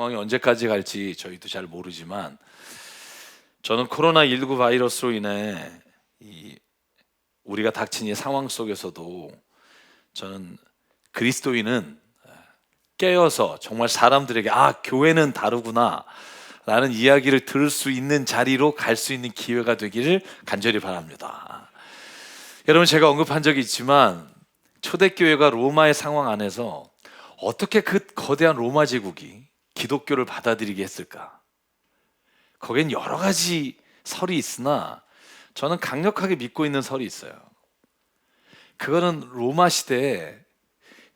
상황이 언제까지 갈지 저희도 잘 모르지만 저는 코로나19 바이러스로 인해 우리가 닥친 이 상황 속에서도 저는 그리스도인은 깨어서 정말 사람들에게 교회는 다르구나 라는 이야기를 들을 수 있는 자리로 갈 수 있는 기회가 되기를 간절히 바랍니다. 여러분, 제가 언급한 적이 있지만 초대교회가 로마의 상황 안에서 어떻게 그 거대한 로마 제국이 기독교를 받아들이게 했을까? 거기엔 여러 가지 설이 있으나 저는 강력하게 믿고 있는 설이 있어요. 그거는 로마 시대에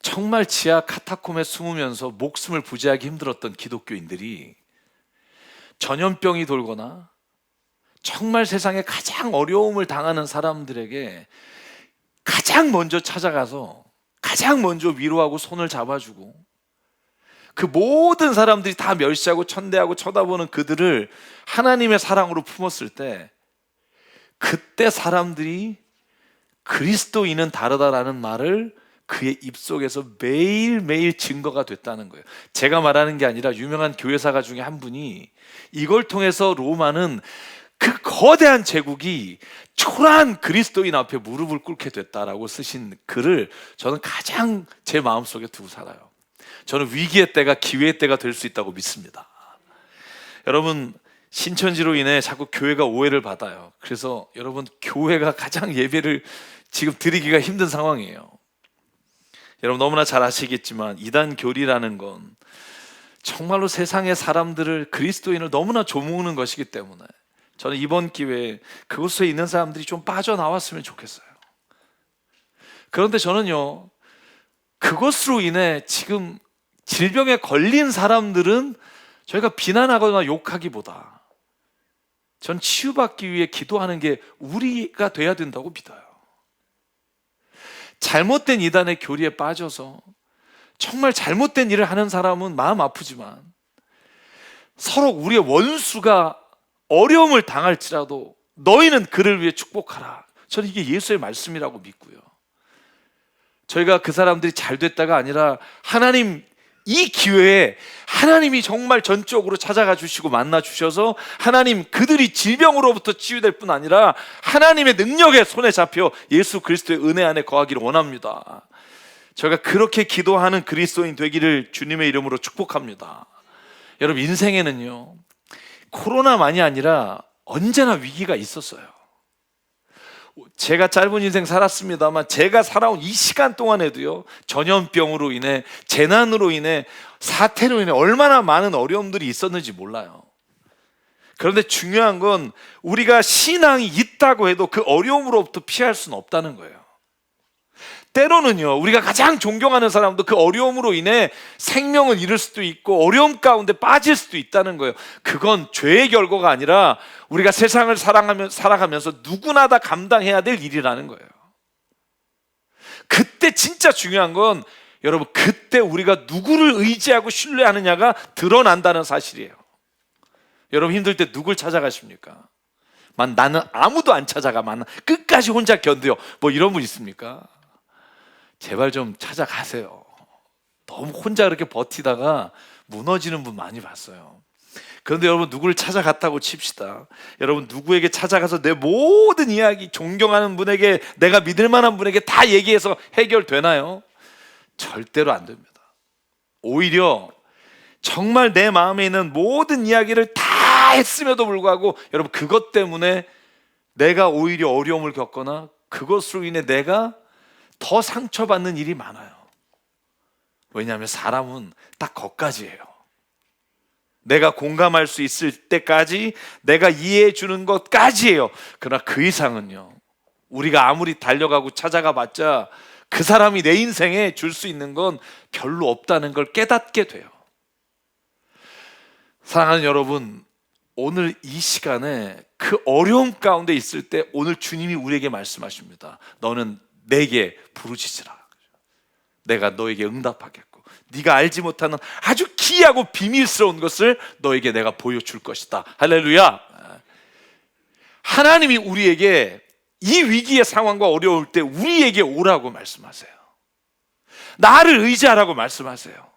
정말 지하 카타콤에 숨으면서 목숨을 부지하기 힘들었던 기독교인들이 전염병이 돌거나 정말 세상에 가장 어려움을 당하는 사람들에게 가장 먼저 찾아가서 가장 먼저 위로하고 손을 잡아주고 그 모든 사람들이 다 멸시하고 천대하고 쳐다보는 그들을 하나님의 사랑으로 품었을 때 그때 사람들이 그리스도인은 다르다라는 말을 그의 입속에서 매일매일 증거가 됐다는 거예요. 제가 말하는 게 아니라 유명한 교회사가 중에 한 분이 이걸 통해서 로마는 그 거대한 제국이 초라한 그리스도인 앞에 무릎을 꿇게 됐다라고 쓰신 글을 저는 가장 제 마음속에 두고 살아요. 저는 위기의 때가 기회의 때가 될 수 있다고 믿습니다. 여러분, 신천지로 인해 자꾸 교회가 오해를 받아요. 그래서 여러분, 교회가 가장 예배를 지금 드리기가 힘든 상황이에요. 여러분 너무나 잘 아시겠지만 이단 교리라는 건 정말로 세상의 사람들을, 그리스도인을 너무나 조무는 것이기 때문에 저는 이번 기회에 그곳에 있는 사람들이 좀 빠져나왔으면 좋겠어요. 그런데 저는요, 그것으로 인해 지금 질병에 걸린 사람들은 저희가 비난하거나 욕하기보다 전 치유받기 위해 기도하는 게 우리가 돼야 된다고 믿어요. 잘못된 이단의 교리에 빠져서 정말 잘못된 일을 하는 사람은 마음 아프지만 서로 우리의 원수가 어려움을 당할지라도 너희는 그를 위해 축복하라. 저는 이게 예수의 말씀이라고 믿고요. 저희가 그 사람들이 잘 됐다가 아니라 하나님, 이 기회에 하나님이 정말 전적으로 찾아가 주시고 만나 주셔서 하나님 그들이 질병으로부터 치유될 뿐 아니라 하나님의 능력의 손에 잡혀 예수 그리스도의 은혜 안에 거하기를 원합니다. 저희가 그렇게 기도하는 그리스도인 되기를 주님의 이름으로 축복합니다. 여러분, 인생에는요, 코로나만이 아니라 언제나 위기가 있었어요. 제가 짧은 인생 살았습니다만 제가 살아온 이 시간 동안에도요, 전염병으로 인해, 재난으로 인해, 사태로 인해 얼마나 많은 어려움들이 있었는지 몰라요. 그런데 중요한 건 우리가 신앙이 있다고 해도 그 어려움으로부터 피할 수는 없다는 거예요. 때로는요, 우리가 가장 존경하는 사람도 그 어려움으로 인해 생명을 잃을 수도 있고 어려움 가운데 빠질 수도 있다는 거예요. 그건 죄의 결과가 아니라 우리가 세상을 살아가면서 누구나 다 감당해야 될 일이라는 거예요. 그때 진짜 중요한 건 여러분, 그때 우리가 누구를 의지하고 신뢰하느냐가 드러난다는 사실이에요. 여러분, 힘들 때 누굴 찾아가십니까? 나는 아무도 안 찾아가. 끝까지 혼자 견뎌. 뭐 이런 분 있습니까? 제발 좀 찾아가세요. 너무 혼자 그렇게 버티다가 무너지는 분 많이 봤어요. 그런데 여러분, 누구를 찾아갔다고 칩시다. 여러분, 누구에게 찾아가서 내 모든 이야기, 존경하는 분에게, 내가 믿을 만한 분에게 다 얘기해서 해결되나요? 절대로 안 됩니다. 오히려 정말 내 마음에 있는 모든 이야기를 다 했음에도 불구하고 여러분, 그것 때문에 내가 오히려 어려움을 겪거나 그것으로 인해 내가 더 상처받는 일이 많아요. 왜냐하면 사람은 딱 거기까지예요. 내가 공감할 수 있을 때까지, 내가 이해해 주는 것까지예요. 그러나 그 이상은요, 우리가 아무리 달려가고 찾아가 봤자 그 사람이 내 인생에 줄 수 있는 건 별로 없다는 걸 깨닫게 돼요. 사랑하는 여러분, 오늘 이 시간에 그 어려움 가운데 있을 때 오늘 주님이 우리에게 말씀하십니다. 너는 내게 부르짖으라. 내가 너에게 응답하겠고 네가 알지 못하는 아주 기이하고 비밀스러운 것을 너에게 내가 보여줄 것이다. 할렐루야. 하나님이 우리에게 이 위기의 상황과 어려울 때 우리에게 오라고 말씀하세요. 나를 의지하라고 말씀하세요.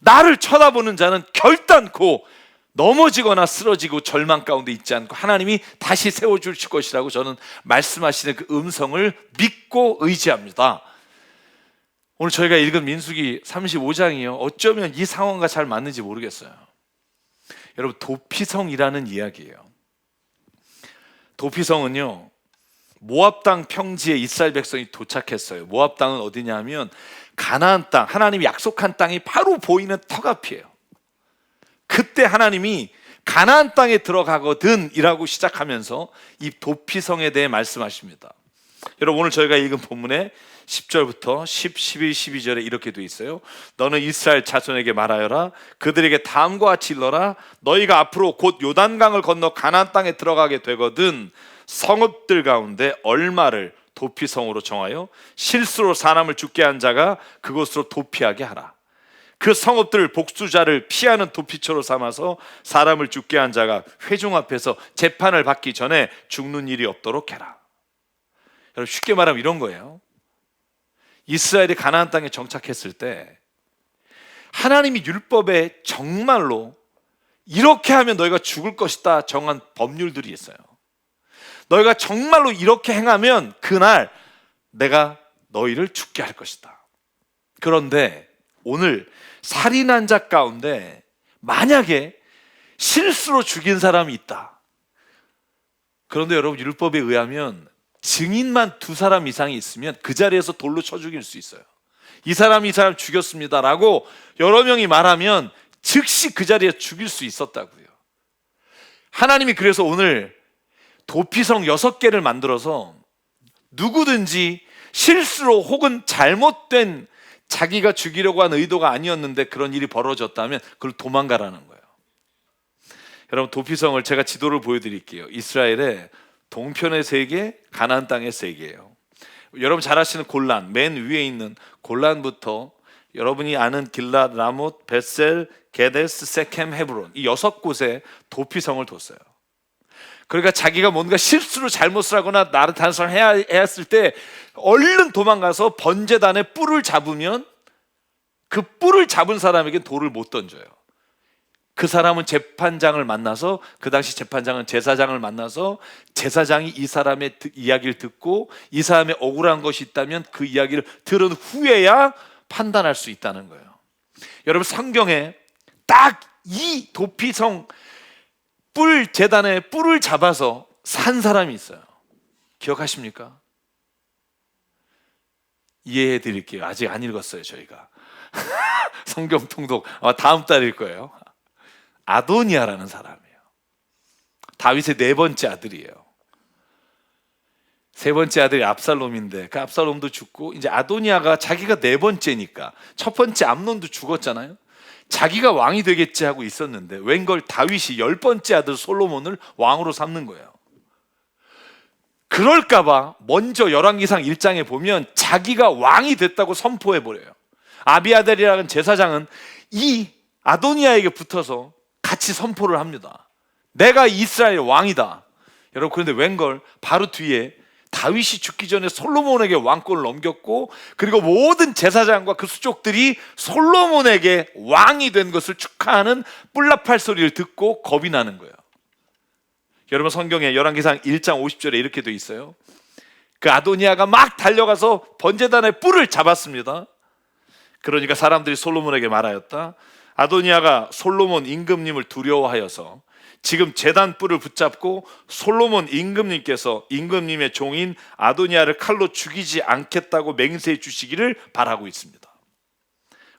나를 쳐다보는 자는 결단코 넘어지거나 쓰러지고 절망 가운데 있지 않고 하나님이 다시 세워주실 것이라고 저는 말씀하시는 그 음성을 믿고 의지합니다. 오늘 저희가 읽은 민수기 35장이요, 어쩌면 이 상황과 잘 맞는지 모르겠어요. 여러분, 도피성이라는 이야기예요. 도피성은요, 모압 땅 평지에 이스라엘 백성이 도착했어요. 모압 땅은 어디냐 하면 가나안 땅, 하나님이 약속한 땅이 바로 보이는 턱 앞이에요. 그때 하나님이 가나안 땅에 들어가거든 이라고 시작하면서 이 도피성에 대해 말씀하십니다. 여러분, 오늘 저희가 읽은 본문에 10절부터 10, 11, 12절에 이렇게 돼 있어요. 너는 이스라엘 자손에게 말하여라. 그들에게 다음과 같이 일러라. 너희가 앞으로 곧 요단강을 건너 가나안 땅에 들어가게 되거든 성읍들 가운데 얼마를 도피성으로 정하여 실수로 사람을 죽게 한 자가 그곳으로 도피하게 하라. 그 성읍들을 복수자를 피하는 도피처로 삼아서 사람을 죽게 한 자가 회중 앞에서 재판을 받기 전에 죽는 일이 없도록 해라. 여러분, 쉽게 말하면 이런 거예요. 이스라엘이 가나안 땅에 정착했을 때 하나님이 율법에 정말로 이렇게 하면 너희가 죽을 것이다 정한 법률들이 있어요. 너희가 정말로 이렇게 행하면 그날 내가 너희를 죽게 할 것이다. 그런데 오늘 살인한 자 가운데 만약에 실수로 죽인 사람이 있다. 그런데 여러분, 율법에 의하면 증인만 2사람 이상이 있으면 그 자리에서 돌로 쳐 죽일 수 있어요. 이 사람 죽였습니다라고 여러 명이 말하면 즉시 그 자리에 죽일 수 있었다고요. 하나님이 그래서 오늘 도피성 6개를 만들어서 누구든지 실수로 혹은 잘못된 자기가 죽이려고 한 의도가 아니었는데 그런 일이 벌어졌다면 그걸 도망가라는 거예요. 여러분, 도피성을 제가 지도를 보여드릴게요. 이스라엘의 동편의 3개, 가나안 땅의 3개예요. 여러분 잘 아시는 골란, 맨 위에 있는 골란부터 여러분이 아는 길랏, 라못, 벳셀, 게데스, 세켐, 헤브론, 이 6곳에 도피성을 뒀어요. 그러니까 자기가 뭔가 실수로 잘못을 하거나 나를 단속해야 했을 때 얼른 도망가서 번제단의 뿔을 잡으면 그 뿔을 잡은 사람에게 돌을 못 던져요. 그 사람은 재판장을 만나서, 그 당시 재판장은 제사장을 만나서 제사장이 이 사람의 이야기를 듣고 이 사람의 억울한 것이 있다면 그 이야기를 들은 후에야 판단할 수 있다는 거예요. 여러분, 성경에 딱 이 도피성 뿔 제단의 뿔을 잡아서 산 사람이 있어요. 기억하십니까? 이해해 드릴게요. 아직 안 읽었어요, 저희가. 성경 통독 다음 달일 거예요. 아도니아라는 사람이에요. 다윗의 4번째 아들이에요. 3번째 아들이 압살롬인데 그 압살롬도 죽고 이제 아도니아가 자기가 4번째니까 첫 번째 암논도 죽었잖아요. 자기가 왕이 되겠지 하고 있었는데 웬걸 다윗이 10번째 아들 솔로몬을 왕으로 삼는 거예요. 그럴까봐 먼저 열왕기상 1장에 보면 자기가 왕이 됐다고 선포해버려요. 아비아델이라는 제사장은 이 아도니아에게 붙어서 같이 선포를 합니다. 내가 이스라엘 왕이다. 여러분, 그런데 웬걸 바로 뒤에 다윗이 죽기 전에 솔로몬에게 왕권을 넘겼고, 그리고 모든 제사장과 그 수족들이 솔로몬에게 왕이 된 것을 축하하는 뿔나팔 소리를 듣고 겁이 나는 거예요. 여러분, 성경에 열왕기상 1장 50절에 이렇게 돼 있어요. 그 아도니아가 막 달려가서 번제단의 뿔을 잡았습니다. 그러니까 사람들이 솔로몬에게 말하였다. 아도니아가 솔로몬 임금님을 두려워하여서 지금 제단 뿔을 붙잡고 솔로몬 임금님께서 임금님의 종인 아도니아를 칼로 죽이지 않겠다고 맹세해 주시기를 바라고 있습니다.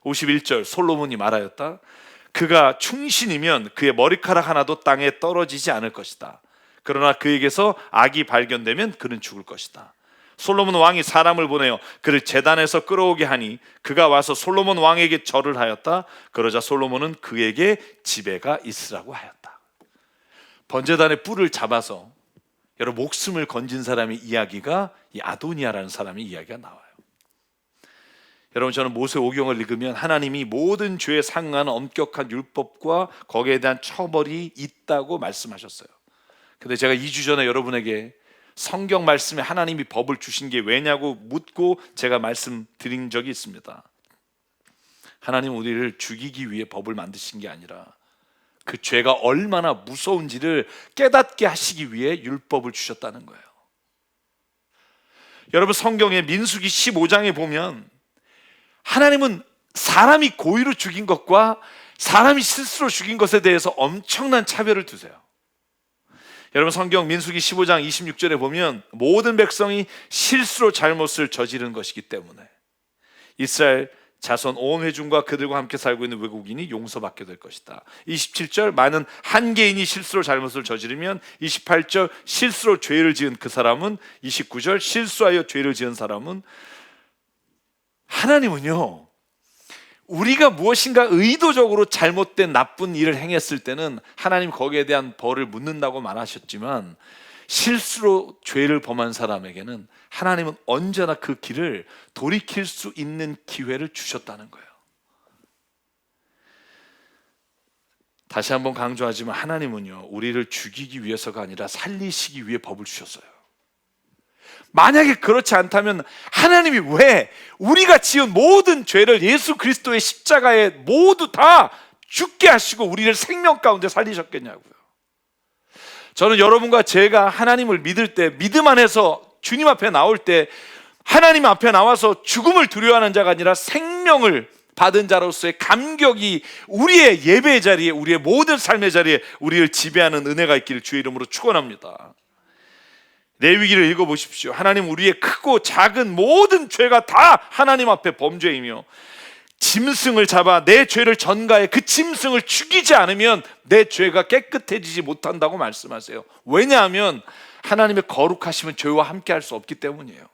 51절 솔로몬이 말하였다. 그가 충신이면 그의 머리카락 하나도 땅에 떨어지지 않을 것이다. 그러나 그에게서 악이 발견되면 그는 죽을 것이다. 솔로몬 왕이 사람을 보내어 그를 제단에서 끌어오게 하니 그가 와서 솔로몬 왕에게 절을 하였다. 그러자 솔로몬은 그에게 지배가 있으라고 하였다. 번제단의 뿔을 잡아서 여러분 목숨을 건진 사람의 이야기가 이 아도니아라는 사람의 이야기가 나와요. 여러분, 저는 모세오경을 읽으면 하나님이 모든 죄에 상응하는 엄격한 율법과 거기에 대한 처벌이 있다고 말씀하셨어요. 근데 제가 2주 전에 여러분에게 성경 말씀에 하나님이 법을 주신 게 왜냐고 묻고 제가 말씀드린 적이 있습니다. 하나님 우리를 죽이기 위해 법을 만드신 게 아니라 그 죄가 얼마나 무서운지를 깨닫게 하시기 위해 율법을 주셨다는 거예요. 여러분, 성경의 민수기 15장에 보면 하나님은 사람이 고의로 죽인 것과 사람이 스스로 죽인 것에 대해서 엄청난 차별을 두세요. 여러분, 성경 민수기 15장 26절에 보면 모든 백성이 실수로 잘못을 저지른 것이기 때문에 이스라엘 자손 온 회중과 그들과 함께 살고 있는 외국인이 용서받게 될 것이다. 27절 많은 한 개인이 실수로 잘못을 저지르면, 28절 실수로 죄를 지은 그 사람은, 29절 실수하여 죄를 지은 사람은. 하나님은요, 우리가 무엇인가 의도적으로 잘못된 나쁜 일을 행했을 때는 하나님 거기에 대한 벌을 묻는다고 말하셨지만, 실수로 죄를 범한 사람에게는 하나님은 언제나 그 길을 돌이킬 수 있는 기회를 주셨다는 거예요. 다시 한번 강조하지만 하나님은요, 우리를 죽이기 위해서가 아니라 살리시기 위해 법을 주셨어요. 만약에 그렇지 않다면 하나님이 왜 우리가 지은 모든 죄를 예수 그리스도의 십자가에 모두 다 죽게 하시고 우리를 생명 가운데 살리셨겠냐고요. 저는 여러분과 제가 하나님을 믿을 때, 믿음 안에서 주님 앞에 나올 때 하나님 앞에 나와서 죽음을 두려워하는 자가 아니라 생명을 받은 자로서의 감격이 우리의 예배의 자리에, 우리의 모든 삶의 자리에 우리를 지배하는 은혜가 있기를 주의 이름으로 축원합니다. 레위기를 읽어보십시오. 하나님 우리의 크고 작은 모든 죄가 다 하나님 앞에 범죄이며, 짐승을 잡아 내 죄를 전가해 그 짐승을 죽이지 않으면 내 죄가 깨끗해지지 못한다고 말씀하세요. 왜냐하면 하나님의 거룩하심은 죄와 함께 할 수 없기 때문이에요.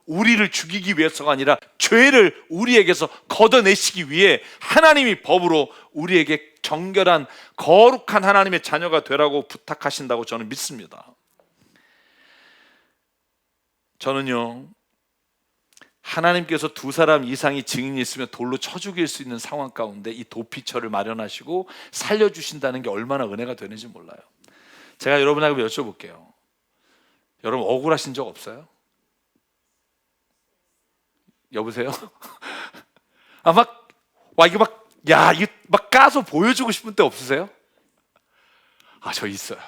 우리를 죽이기 위해서가 아니라 죄를 우리에게서 걷어내시기 위해 하나님이 법으로 우리에게 정결한 거룩한 하나님의 자녀가 되라고 부탁하신다고 저는 믿습니다. 저는요, 하나님께서 두 사람 이상이 증인이 있으면 돌로 쳐 죽일 수 있는 상황 가운데 이 도피처를 마련하시고 살려주신다는 게 얼마나 은혜가 되는지 몰라요. 제가 여러분에게 여쭤볼게요. 여러분 억울하신 적 없어요? 여보세요? 이거 막 까서 보여주고 싶은 때 없으세요? 저 있어요.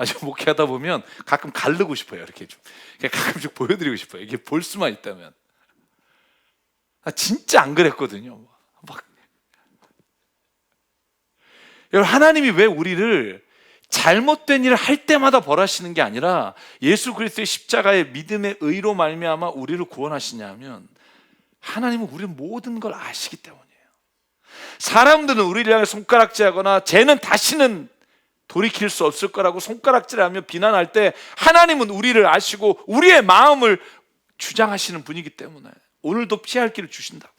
저 목회하다 보면 가끔 가르고 싶어요. 이렇게 좀 가끔씩 보여드리고 싶어요. 이게 볼 수만 있다면. 진짜 안 그랬거든요. 여러분, 하나님이 왜 우리를 잘못된 일을 할 때마다 벌하시는 게 아니라 예수 그리스도의 십자가의 믿음의 의로 말미암아 우리를 구원하시냐면, 하나님은 우리 모든 걸 아시기 때문이에요. 사람들은 우리를 향해 손가락질하거나 쟤는 다시는 돌이킬 수 없을 거라고 손가락질하며 비난할 때, 하나님은 우리를 아시고 우리의 마음을 주장하시는 분이기 때문에 오늘도 피할 길을 주신다고요.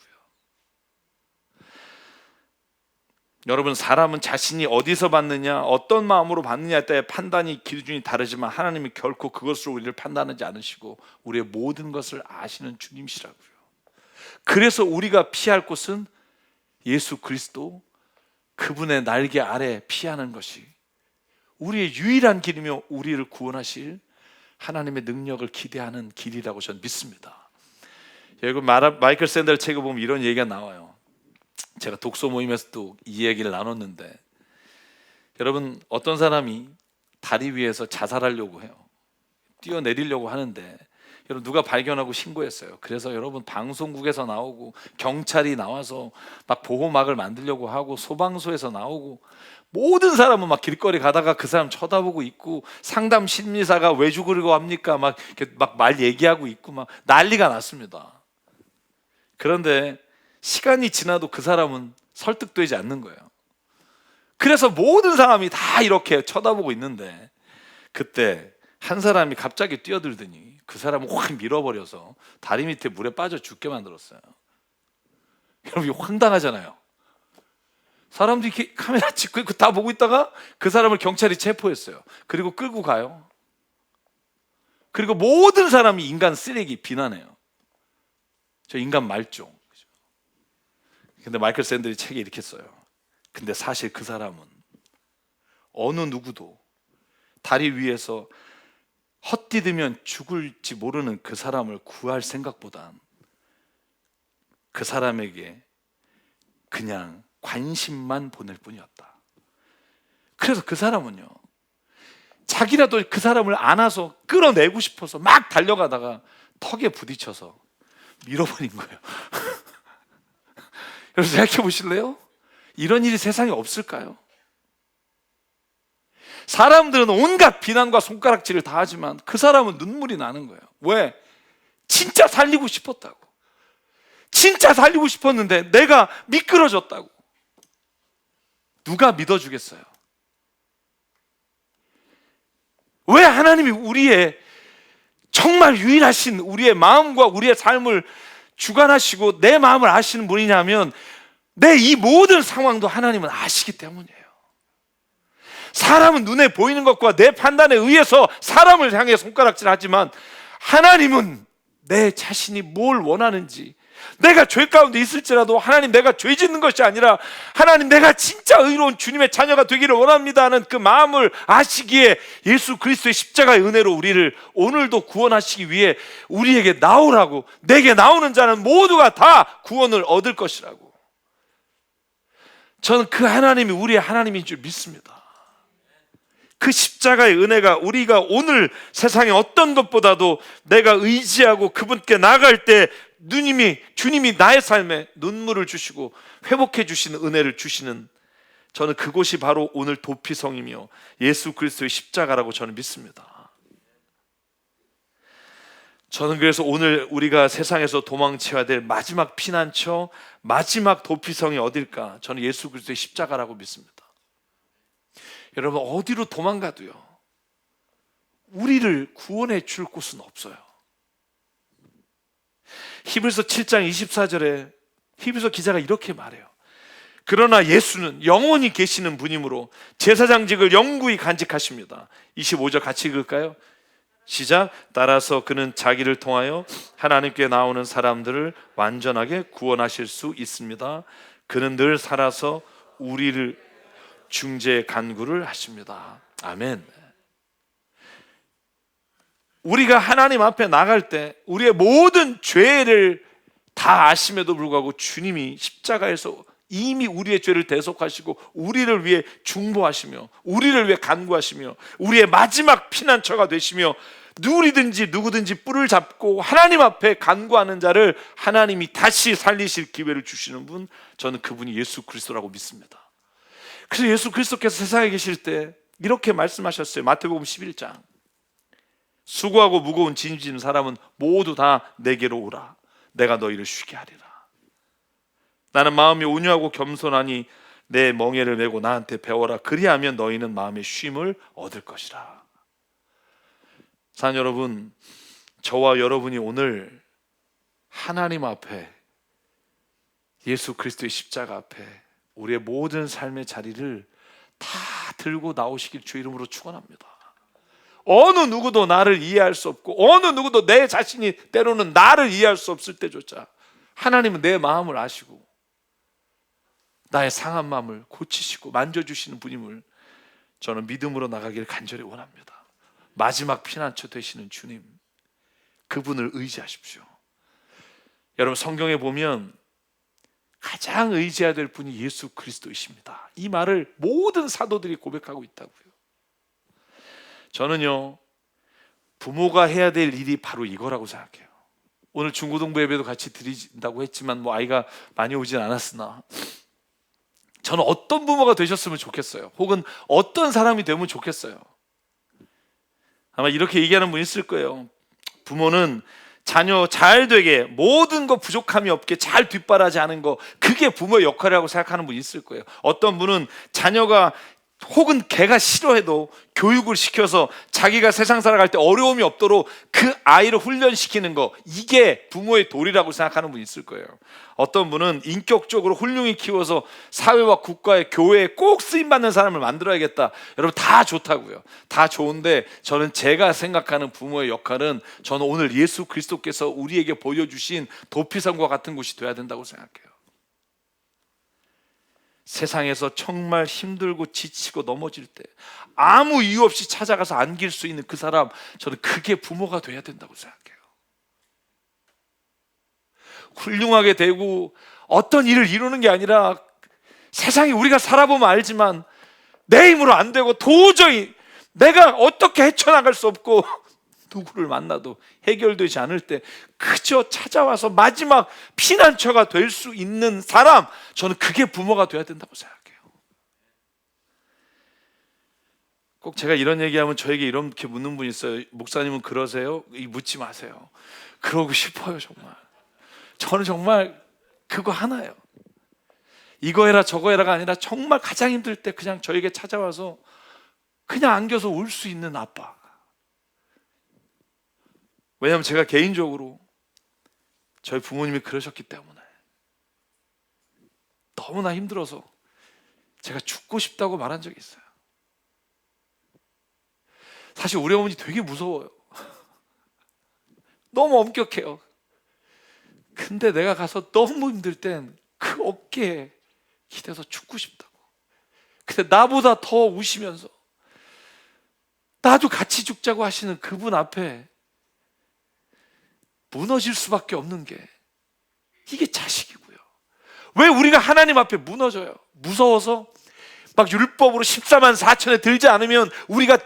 여러분, 사람은 자신이 어디서 받느냐, 어떤 마음으로 받느냐에 따라 판단이 기준이 다르지만 하나님이 결코 그것으로 우리를 판단하지 않으시고 우리의 모든 것을 아시는 주님이시라고요. 그래서 우리가 피할 곳은 예수 그리스도, 그분의 날개 아래 피하는 것이 우리의 유일한 길이며 우리를 구원하실 하나님의 능력을 기대하는 길이라고 저는 믿습니다. 여러분, 마이클 샌델 책을 보면 이런 얘기가 나와요. 제가 독서 모임에서도 이 얘기를 나눴는데, 여러분, 어떤 사람이 다리 위에서 자살하려고 해요. 뛰어내리려고 하는데 여러분, 누가 발견하고 신고했어요. 그래서 여러분, 방송국에서 나오고 경찰이 나와서 막 보호막을 만들려고 하고 소방서에서 나오고, 모든 사람은 막 길거리 가다가 그 사람 쳐다보고 있고, 상담 심리사가 왜 죽으려고 합니까? 막 말 얘기하고 있고 막 난리가 났습니다. 그런데 시간이 지나도 그 사람은 설득되지 않는 거예요. 그래서 모든 사람이 다 이렇게 쳐다보고 있는데, 그때 한 사람이 갑자기 뛰어들더니 그 사람을 확 밀어버려서 다리 밑에 물에 빠져 죽게 만들었어요. 여러분, 이거 황당하잖아요. 사람들이 이렇게 카메라 찍고 있고 다 보고 있다가 그 사람을 경찰이 체포했어요. 그리고 끌고 가요. 그리고 모든 사람이 인간 쓰레기 비난해요. 저 인간 말종. 근데 마이클 샌들이 책에 이렇게 써요. 근데 사실 그 사람은 어느 누구도 다리 위에서 헛디디면 죽을지 모르는 그 사람을 구할 생각보단 그 사람에게 그냥 관심만 보낼 뿐이었다. 그래서 그 사람은요, 자기라도 그 사람을 안아서 끌어내고 싶어서 막 달려가다가 턱에 부딪혀서 밀어버린 거예요. 여러분 생각해 보실래요? 이런 일이 세상에 없을까요? 사람들은 온갖 비난과 손가락질을 다 하지만 그 사람은 눈물이 나는 거예요. 왜? 진짜 살리고 싶었다고. 진짜 살리고 싶었는데 내가 미끄러졌다고. 누가 믿어주겠어요? 왜 하나님이 우리의 정말 유일하신 우리의 마음과 우리의 삶을 주관하시고 내 마음을 아시는 분이냐면, 내 이 모든 상황도 하나님은 아시기 때문이에요. 사람은 눈에 보이는 것과 내 판단에 의해서 사람을 향해 손가락질하지만, 하나님은 내 자신이 뭘 원하는지, 내가 죄 가운데 있을지라도 하나님 내가 죄 짓는 것이 아니라 하나님 내가 진짜 의로운 주님의 자녀가 되기를 원합니다 하는 그 마음을 아시기에 예수 그리스도의 십자가의 은혜로 우리를 오늘도 구원하시기 위해 우리에게 나오라고, 내게 나오는 자는 모두가 다 구원을 얻을 것이라고. 저는 그 하나님이 우리의 하나님인 줄 믿습니다. 그 십자가의 은혜가 우리가 오늘 세상의 어떤 것보다도 내가 의지하고 그분께 나갈 때 주님이 나의 삶에 눈물을 주시고 회복해 주시는 은혜를 주시는, 저는 그곳이 바로 오늘 도피성이며 예수 그리스도의 십자가라고 저는 믿습니다. 저는 그래서 오늘 우리가 세상에서 도망쳐야 될 마지막 피난처, 마지막 도피성이 어딜까? 저는 예수 그리스도의 십자가라고 믿습니다. 여러분, 어디로 도망가도요, 우리를 구원해 줄 곳은 없어요. 히브리서 7장 24절에 히브리서 기자가 이렇게 말해요. 그러나 예수는 영원히 계시는 분이므로 제사장직을 영구히 간직하십니다. 25절 같이 읽을까요? 시작. 따라서 그는 자기를 통하여 하나님께 나오는 사람들을 완전하게 구원하실 수 있습니다. 그는 늘 살아서 우리를 중재 간구를 하십니다. 아멘. 우리가 하나님 앞에 나갈 때 우리의 모든 죄를 다 아심에도 불구하고 주님이 십자가에서 이미 우리의 죄를 대속하시고 우리를 위해 중보하시며 우리를 위해 간구하시며 우리의 마지막 피난처가 되시며, 누구든지 누구든지 뿔을 잡고 하나님 앞에 간구하는 자를 하나님이 다시 살리실 기회를 주시는 분, 저는 그분이 예수 그리스도라고 믿습니다. 그래서 예수 그리스도께서 세상에 계실 때 이렇게 말씀하셨어요. 마태복음 11장. 수고하고 무거운 짐 지는 사람은 모두 다 내게로 오라. 내가 너희를 쉬게 하리라. 나는 마음이 온유하고 겸손하니 내 멍에를 메고 나한테 배워라. 그리하면 너희는 마음의 쉼을 얻을 것이라. 사랑 여러분, 저와 여러분이 오늘 하나님 앞에, 예수 그리스도의 십자가 앞에 우리의 모든 삶의 자리를 다 들고 나오시길 주 이름으로 축원합니다. 어느 누구도 나를 이해할 수 없고 어느 누구도 내 자신이 때로는 나를 이해할 수 없을 때조차 하나님은 내 마음을 아시고 나의 상한 마음을 고치시고 만져주시는 분임을 저는 믿음으로 나가기를 간절히 원합니다. 마지막 피난처 되시는 주님, 그분을 의지하십시오. 여러분, 성경에 보면 가장 의지해야 될 분이 예수 그리스도이십니다. 이 말을 모든 사도들이 고백하고 있다고요. 저는요, 부모가 해야 될 일이 바로 이거라고 생각해요. 오늘 중고등부 예배도 같이 드린다고 했지만 아이가 많이 오진 않았으나 저는 어떤 부모가 되셨으면 좋겠어요. 혹은 어떤 사람이 되면 좋겠어요. 아마 이렇게 얘기하는 분 있을 거예요. 부모는 자녀 잘 되게, 모든 거 부족함이 없게 잘 뒷바라지 하는 거, 그게 부모의 역할이라고 생각하는 분 있을 거예요. 어떤 분은 자녀가 혹은 걔가 싫어해도 교육을 시켜서 자기가 세상 살아갈 때 어려움이 없도록 그 아이를 훈련시키는 거, 이게 부모의 도리라고 생각하는 분이 있을 거예요. 어떤 분은 인격적으로 훌륭히 키워서 사회와 국가의 교회에 꼭 쓰임받는 사람을 만들어야겠다. 여러분, 다 좋다고요. 다 좋은데 저는 제가 생각하는 부모의 역할은, 저는 오늘 예수 그리스도께서 우리에게 보여주신 도피성과 같은 곳이 돼야 된다고 생각해요. 세상에서 정말 힘들고 지치고 넘어질 때 아무 이유 없이 찾아가서 안길 수 있는 그 사람, 저는 그게 부모가 돼야 된다고 생각해요. 훌륭하게 되고 어떤 일을 이루는 게 아니라 세상에 우리가 살아보면 알지만 내 힘으로 안 되고 도저히 내가 어떻게 헤쳐나갈 수 없고 누구를 만나도 해결되지 않을 때 그저 찾아와서 마지막 피난처가 될 수 있는 사람, 저는 그게 부모가 돼야 된다고 생각해요. 꼭 제가 이런 얘기하면 저에게 이렇게 묻는 분이 있어요. 목사님은 그러세요? 묻지 마세요. 그러고 싶어요. 정말 저는 정말 그거 하나예요. 이거 해라 저거 해라가 아니라 정말 가장 힘들 때 그냥 저에게 찾아와서 그냥 안겨서 울 수 있는 아빠. 왜냐하면 제가 개인적으로 저희 부모님이 그러셨기 때문에 너무나 힘들어서 제가 죽고 싶다고 말한 적이 있어요. 사실 우리 어머니 되게 무서워요. 너무 엄격해요. 근데 내가 가서 너무 힘들 땐 그 어깨에 기대서 죽고 싶다고. 근데 나보다 더 우시면서 나도 같이 죽자고 하시는 그분 앞에 무너질 수밖에 없는 게 이게 자식이고요. 왜 우리가 하나님 앞에 무너져요? 무서워서 막 율법으로 14만 4천에 들지 않으면 우리가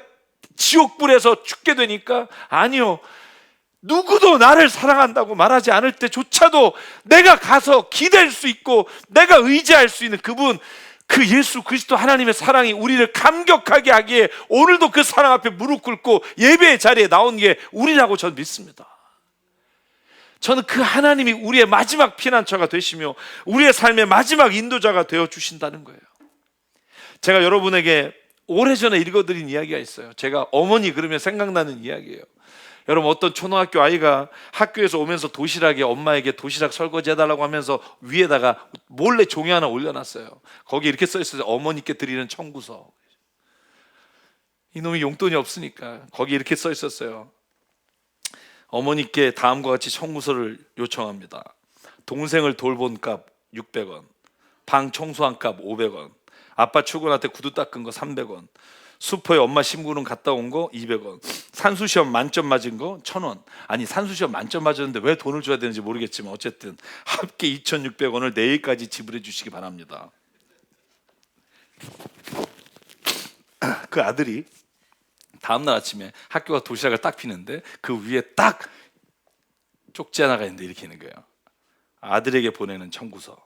지옥불에서 죽게 되니까? 아니요. 누구도 나를 사랑한다고 말하지 않을 때조차도 내가 가서 기댈 수 있고 내가 의지할 수 있는 그분, 그 예수 그리스도 하나님의 사랑이 우리를 감격하게 하기에 오늘도 그 사랑 앞에 무릎 꿇고 예배의 자리에 나온 게 우리라고 저는 믿습니다. 저는 그 하나님이 우리의 마지막 피난처가 되시며 우리의 삶의 마지막 인도자가 되어 주신다는 거예요. 제가 여러분에게 오래전에 읽어드린 이야기가 있어요. 제가 어머니 그러면 생각나는 이야기예요. 여러분, 어떤 초등학교 아이가 학교에서 오면서 도시락에 엄마에게 도시락 설거지 해달라고 하면서 위에다가 몰래 종이 하나 올려놨어요. 거기 이렇게 써있어요. 어머니께 드리는 청구서. 이놈이 용돈이 없으니까 거기 이렇게 써있었어요. 어머니께 다음과 같이 청구서를 요청합니다. 동생을 돌본 값 600원, 방 청소한 값 500원, 아빠 출근할 때 구두 닦은 거 300원, 슈퍼에 엄마 심부름 갔다 온 거 200원, 산수시험 만점 맞은 거 1000원. 아니, 산수시험 만점 맞았는데 왜 돈을 줘야 되는지 모르겠지만 어쨌든 합계 2600원을 내일까지 지불해 주시기 바랍니다. 그 아들이 다음날 아침에 학교가 도시락을 딱 피는데 그 위에 딱 쪽지 하나가 있는데 이렇게 있는 거예요. 아들에게 보내는 청구서.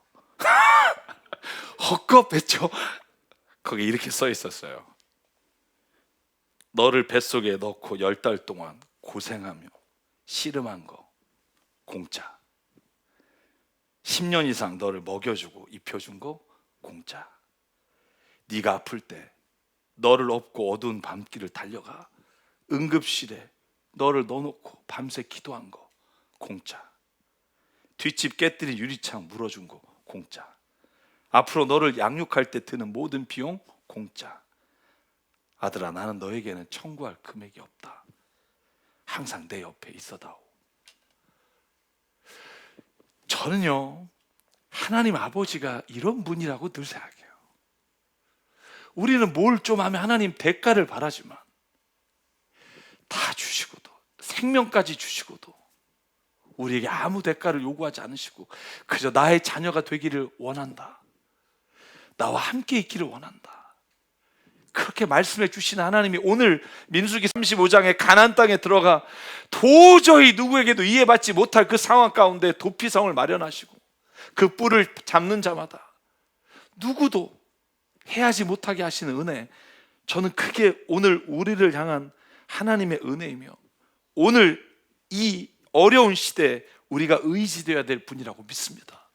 헛겁했죠. 거기 이렇게 써 있었어요. 너를 뱃속에 넣고 10달 동안 고생하며 씨름한 거 공짜. 10년 이상 너를 먹여주고 입혀준 거 공짜. 네가 아플 때 너를 업고 어두운 밤길을 달려가 응급실에 너를 넣어놓고 밤새 기도한 거 공짜. 뒷집 깨뜨린 유리창 물어준 거 공짜. 앞으로 너를 양육할 때 드는 모든 비용 공짜. 아들아, 나는 너에게는 청구할 금액이 없다. 항상 내 옆에 있어다오. 저는요, 하나님 아버지가 이런 분이라고 늘 생각해요. 우리는 뭘 좀 하면 하나님 대가를 바라지만 다 주시고도, 생명까지 주시고도 우리에게 아무 대가를 요구하지 않으시고 그저 나의 자녀가 되기를 원한다, 나와 함께 있기를 원한다, 그렇게 말씀해 주시는 하나님이 오늘 민수기 35장의 가나안 땅에 들어가 도저히 누구에게도 이해받지 못할 그 상황 가운데 도피성을 마련하시고 그 뿔을 잡는 자마다 누구도 해하지 못하게 하시는 은혜, 저는 그게 오늘 우리를 향한 하나님의 은혜이며 오늘 이 어려운 시대에 우리가 의지되어야 될 분이라고 믿습니다.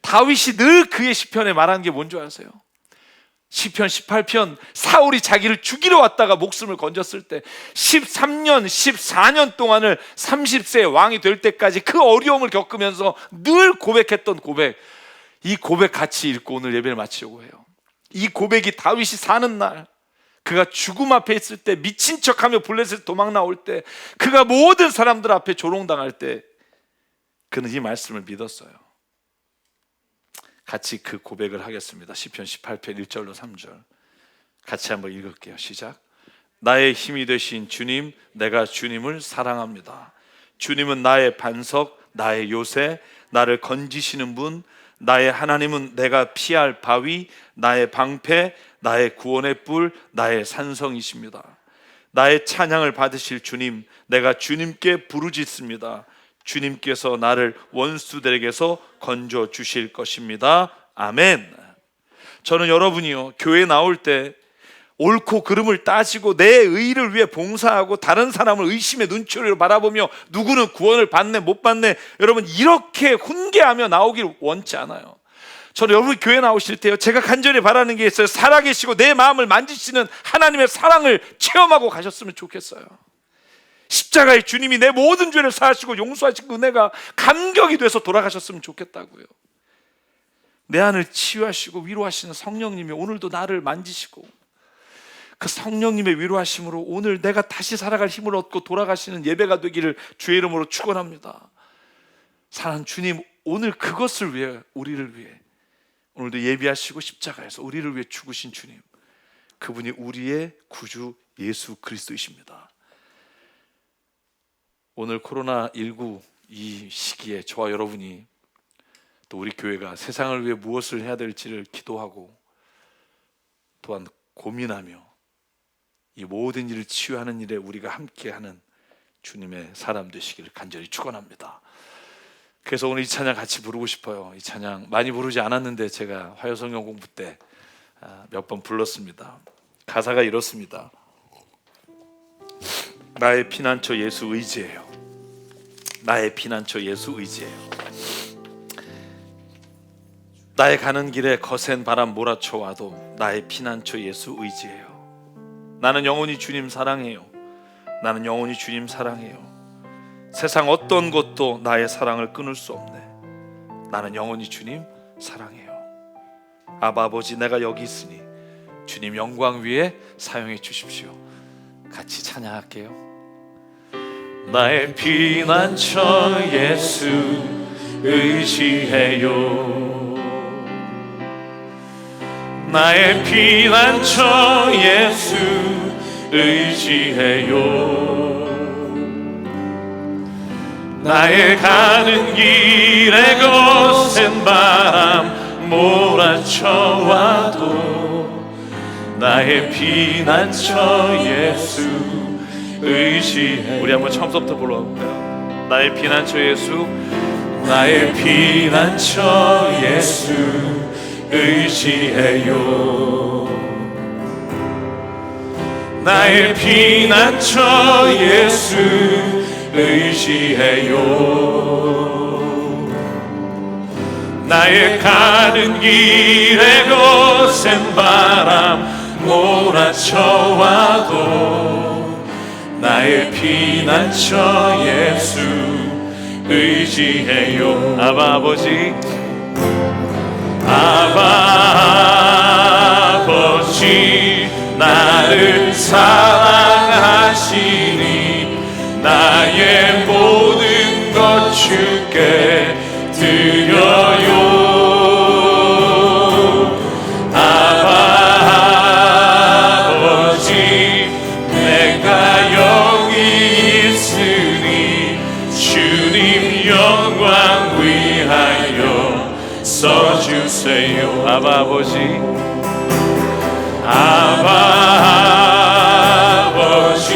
다윗이 늘 그의 시편에 말하는 게 뭔지 아세요? 시편 18편, 사울이 자기를 죽이러 왔다가 목숨을 건졌을 때 13년, 14년 동안을 30세 왕이 될 때까지 그 어려움을 겪으면서 늘 고백했던 고백, 이 고백 같이 읽고 오늘 예배를 마치려고 해요. 이 고백이 다윗이 사는 날, 그가 죽음 앞에 있을 때, 미친 척하며 블레셋 도망 나올 때, 그가 모든 사람들 앞에 조롱당할 때 그는 이 말씀을 믿었어요. 같이 그 고백을 하겠습니다. 시편 18편 1절로 3절 같이 한번 읽을게요. 시작. 나의 힘이 되신 주님, 내가 주님을 사랑합니다. 주님은 나의 반석, 나의 요새, 나를 건지시는 분, 나의 하나님은 내가 피할 바위, 나의 방패, 나의 구원의 뿔, 나의 산성이십니다. 나의 찬양을 받으실 주님, 내가 주님께 부르짖습니다. 주님께서 나를 원수들에게서 건져 주실 것입니다. 아멘. 저는 여러분이요, 교회 나올 때 옳고 그름을 따지고 내 의를 위해 봉사하고 다른 사람을 의심의 눈초리로 바라보며 누구는 구원을 받네 못 받네, 여러분 이렇게 훈계하며 나오길 원치 않아요. 저는 여러분 교회 나오실 때요, 제가 간절히 바라는 게 있어요. 살아계시고 내 마음을 만지시는 하나님의 사랑을 체험하고 가셨으면 좋겠어요. 십자가의 주님이 내 모든 죄를 사하시고 용서하신 그 은혜가 감격이 돼서 돌아가셨으면 좋겠다고요. 내 안을 치유하시고 위로하시는 성령님이 오늘도 나를 만지시고, 그 성령님의 위로하심으로 오늘 내가 다시 살아갈 힘을 얻고 돌아가시는 예배가 되기를 주의 이름으로 축원합니다. 사랑하는 주님, 오늘 그것을 위해, 우리를 위해 오늘도 예비하시고 십자가에서 우리를 위해 죽으신 주님, 그분이 우리의 구주 예수 그리스도이십니다. 오늘 코로나19 이 시기에 저와 여러분이 또 우리 교회가 세상을 위해 무엇을 해야 될지를 기도하고 또한 고민하며 이 모든 일을 치유하는 일에 우리가 함께하는 주님의 사람 되시기를 간절히 축원합니다. 그래서 오늘 이 찬양 같이 부르고 싶어요. 이 찬양 많이 부르지 않았는데 제가 화요성경 공부 때 몇 번 불렀습니다. 가사가 이렇습니다. 나의 피난처 예수 의지해요. 나의 피난처 예수 의지해요. 나의 가는 길에 거센 바람 몰아쳐와도 나의 피난처 예수 의지해요. 나는 영원히 주님 사랑해요. 나는 영원히 주님 사랑해요. 세상 어떤 것도 나의 사랑을 끊을 수 없네. 나는 영원히 주님 사랑해요. 아바 아버지, 내가 여기 있으니 주님 영광 위에 사용해 주십시오. 같이 찬양할게요. 나의 피난처 예수 의지해요. 나의 피난처 예수 의지해요. 나의 가는 길에 거센 바람 몰아쳐와도 나의 피난처 예수 의지해요. 우리 한번 처음부터 불러볼까요? 나의 피난처 예수, 나의 피난처 예수 의지해요. 나의 피난처 예수 의지해요. 나의 가는 길에 거센 바람 몰아쳐와도 나의 피난처 예수 의지해요. 아바 아버지, 아바 아버지, 나를 사랑하시니 나의 모든 것 주께 드려요. 아바 아버지, 내가 여기 있으니 주님 영광 위하여 써주세요. 아바 아버지, 아바 아버지,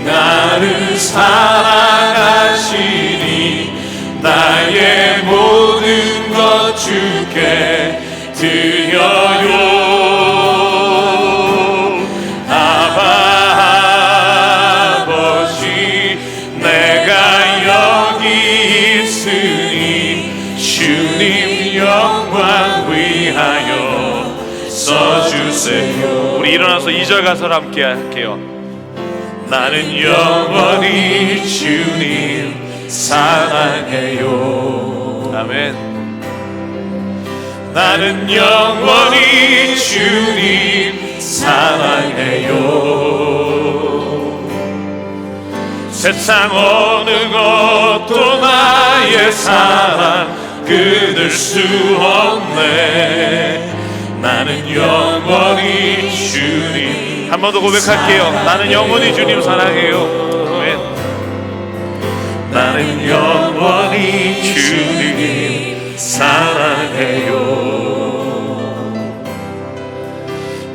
나를 사랑하시니 나의 모든 것 주께 드려요. 아바 아버지, 내가 여기 있으니 주님 영광 위하여 써주세요. 우리 일어나서 2절 가사를 함께 할게요. 나는 영원히 주님 사랑해요. 아멘. 나는 영원히 주님 사랑해요. 세상 어느 것도 나의 사랑 끊을 수 없네. 나는 영원히 주님. 한 번 더 고백할게요. 나는 영원히 주님 사랑해요. 아멘. 나는 영원히 주님 사랑해요.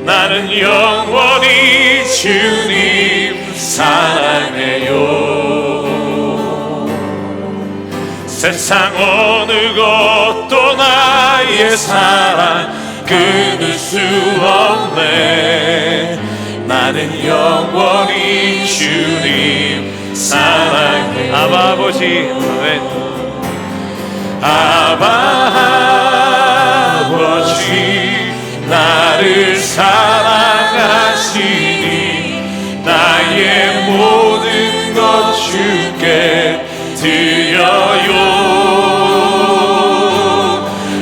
나는 영원히 주님 사랑해요. 세상 어느 것도 나의 사랑 끊을 수 없네. 나는 영원히 주님 사랑해. 아바 아버지, 아바 아버지, 나를 사랑하시니 나의 모든 것 주께 드려요.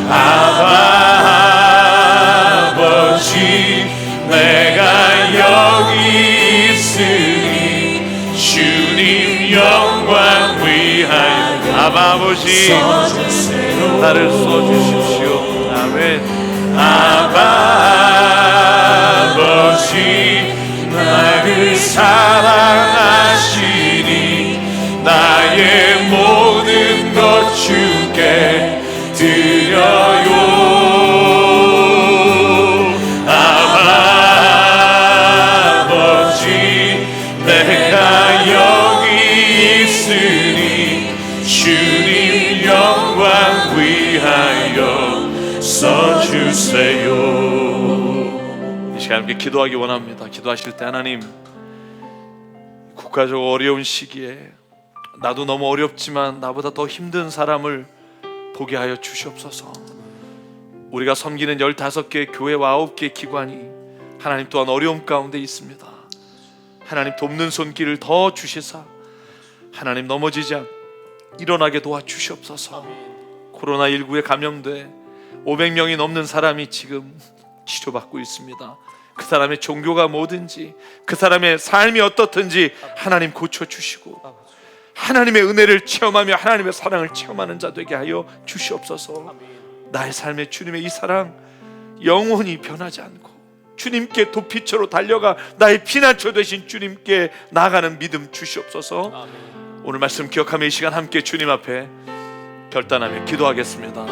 아바 아버지, 내가 여기 있으니 주님 영광 위하여. 아바 아버지, 나를 써주십시오. 아멘. 아바 아버지, 나를 사랑하시니 나의 모든 것 주께 드려요. 아바 아버지, 내가 여기 있으니 주님 영광 위하여 써주세요. 이 시간 함께 기도하기 원합니다. 기도하실 때 하나님, 국가적 어려운 시기에 나도 너무 어렵지만 나보다 더 힘든 사람을 보게 하여 주시옵소서. 우리가 섬기는 15개 교회와 9개 기관이 하나님 또한 어려움 가운데 있습니다. 하나님 돕는 손길을 더 주시사 하나님 넘어지지 않고 일어나게 도와주시옵소서. 코로나19에 감염돼 500명이 넘는 사람이 지금 치료받고 있습니다. 그 사람의 종교가 뭐든지, 그 사람의 삶이 어떻든지 하나님 고쳐주시고 하나님의 은혜를 체험하며 하나님의 사랑을 체험하는 자 되게 하여 주시옵소서. 나의 삶에 주님의 이 사랑 영원히 변하지 않고 주님께 도피처로 달려가 나의 피난처 되신 주님께 나아가는 믿음 주시옵소서. 오늘 말씀 기억하며 이 시간 함께 주님 앞에 결단하며 기도하겠습니다.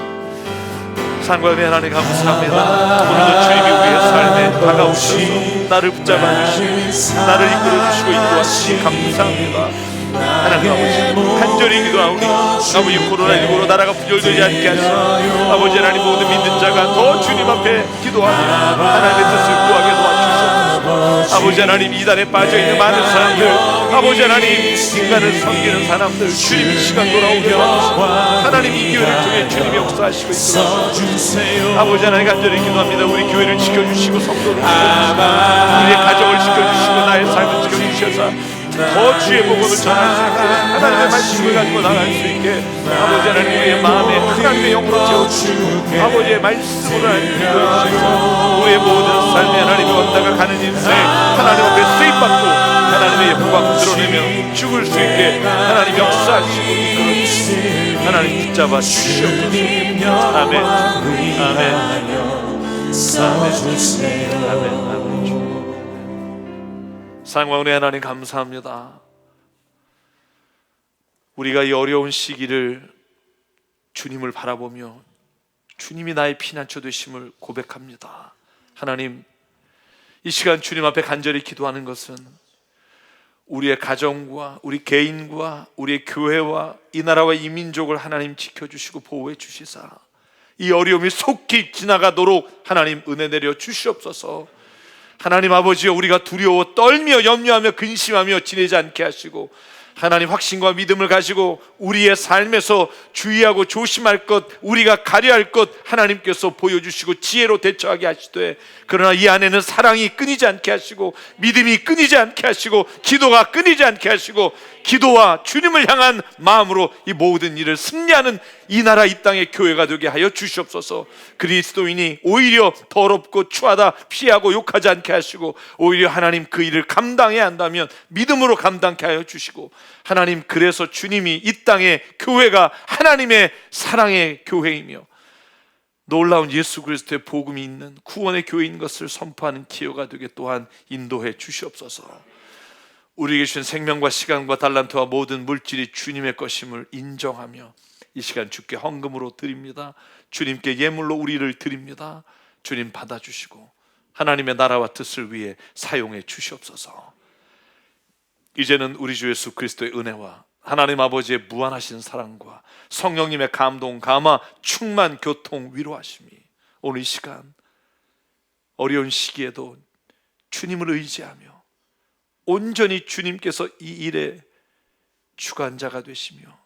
상관의 하나님 감사합니다. 오늘도 주님이 우리의 삶에 다가오셔서 나를 붙잡아 주시고 나를 이끌어 주시고 인도하시니 감사합니다. 하나님 아버지, 간절히 기도하오니 아버지, 코로나19로 나라가 부절되지 않게 하시고 아버지 하나님, 모든 믿는 자가 더 주님 앞에 기도하며 하나님의 뜻을 구하게 도와주시옵소서. 아버지 하나님, 이단에 빠져있는 많은 사람들, 아버지 하나님, 인간을 섬기는 사람들 주님 이 시간 돌아오게 도와주시고 하나님, 이 교회를 통해 주님이 역사하시고 있습니다. 아버지 하나님, 간절히 기도합니다. 우리 교회를 지켜주시고 성도를 지켜주시고 우리의 가정을 지켜주시고 나의 삶을 지켜주셔서 더 주의 복음을 전할 수 있게, 하나님의 말씀을 가지고 나갈 수 있게 아버지 하나님, 우리의 마음에 하나님의 영으로 채워주시고 아버지의 말씀으로 인도해주셔서 우리의 모든 삶에 하나님이 왔다가 가는 인생 하나님 앞에 쓰임받고 하나님의 영광을 드러내며 죽을 수 있게 하나님 역사하시고 이끌어주시고 하나님 붙잡아 주시옵소서. 아멘. 아멘. 아멘. 아멘. 사랑하는 하나님 감사합니다. 우리가 이 어려운 시기를 주님을 바라보며 주님이 나의 피난처 되심을 고백합니다. 하나님, 이 시간 주님 앞에 간절히 기도하는 것은 우리의 가정과 우리 개인과 우리의 교회와 이 나라와 이 민족을 하나님 지켜주시고 보호해 주시사 이 어려움이 속히 지나가도록 하나님 은혜 내려 주시옵소서. 하나님 아버지여, 우리가 두려워 떨며 염려하며 근심하며 지내지 않게 하시고 하나님, 확신과 믿음을 가지고 우리의 삶에서 주의하고 조심할 것, 우리가 가려야 할 것 하나님께서 보여주시고 지혜로 대처하게 하시되, 그러나 이 안에는 사랑이 끊이지 않게 하시고 믿음이 끊이지 않게 하시고 기도가 끊이지 않게 하시고 기도와 주님을 향한 마음으로 이 모든 일을 승리하는 이 나라 이 땅의 교회가 되게 하여 주시옵소서. 그리스도인이 오히려 더럽고 추하다 피하고 욕하지 않게 하시고 오히려 하나님 그 일을 감당해야 한다면 믿음으로 감당케 하여 주시고 하나님, 그래서 주님이 이 땅의 교회가 하나님의 사랑의 교회이며 놀라운 예수 그리스도의 복음이 있는 구원의 교회인 것을 선포하는 기회가 되게 또한 인도해 주시옵소서. 우리에게 주신 생명과 시간과 달란트와 모든 물질이 주님의 것임을 인정하며 이 시간 주께 헌금으로 드립니다. 주님께 예물로 우리를 드립니다. 주님 받아주시고 하나님의 나라와 뜻을 위해 사용해 주시옵소서. 이제는 우리 주 예수 그리스도의 은혜와 하나님 아버지의 무한하신 사랑과 성령님의 감동, 감화, 충만, 교통, 위로하심이 오늘 이 시간 어려운 시기에도 주님을 의지하며 온전히 주님께서 이 일에 주관자가 되시며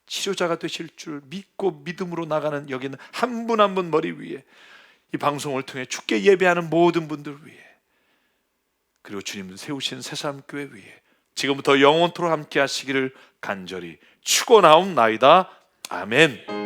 치료자가 되실 줄 믿고 믿음으로 나가는 여기는 한 분 한 분 머리 위에 이 방송을 통해 주께 예배하는 모든 분들 위해 그리고 주님 세우신 새삼교회 위에 지금부터 영원토록 함께 하시기를 간절히 축원하옵나이다. 아멘.